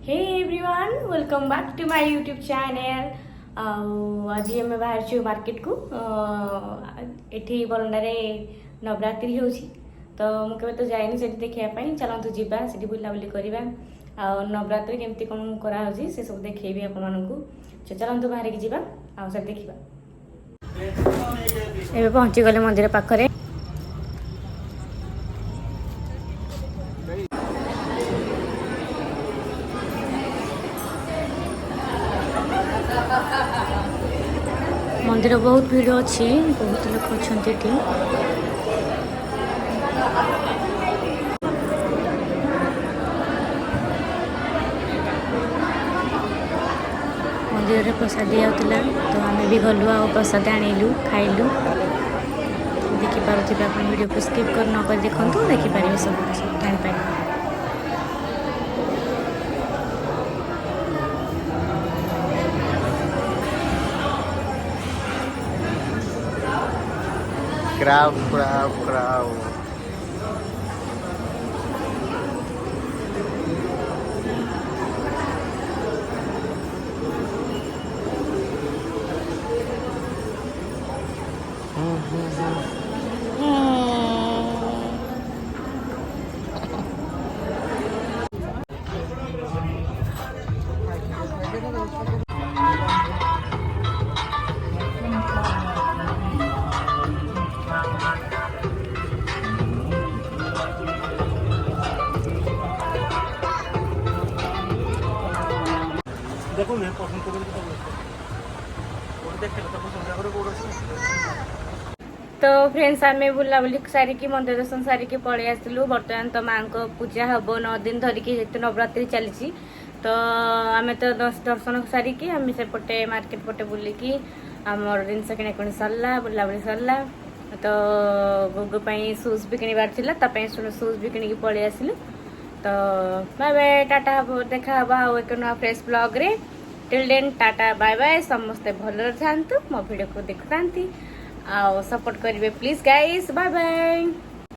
Hey everyone welcome back to my YouTube channel. आज आम बाहर मार्केट को एठी बरंडारे नवरात्रि होची तो मुझे तो जाए से देखापी चलतु जावा से बुलाबुली करवा नवरात्रि केमती कौन कराई से सब देखेबी आपको चलतु बाहर की जावा आ सब देखा। एबे पहुँची गले मंदिर पाखरे मंदिर बहुत भीड़ अच्छी बहुत लोग अच्छा मंदिर में प्रसाद दिया तो आम भी गलु आ प्रसाद आणिलु खाइलु देखिपे आप वीडियो को स्किप कर न कर देखो देखिपारे सब जापारे। Crowd. देखो मैं पसंद करूँ तो फ्रेंड्स आम बुलाबुली सारिकी मंदिर दर्शन सारिकी पलि आसलु। बर्तमान तो माँ को पूजा हम 9 दिन धरिकी जेहेतु नवरात्रि चली तो आम तो दर्शन सारिकी आम सेपटे मार्केट पटे बुलिकी आमर जिनस किणाकिणी सरला बुलाबुली सरला तो गुगु सुज भी किणवार शूज भी किणी पलि आसलु। तो बाय बाय टाटा देखा एक नुआ फ्रेश ब्लॉग रे till then ta ta bye bye. समस्ते भलरे थांतु मो वीडियो को देखुतांती आ सपोर्ट करिवे प्लीज गाइस बाय बाय।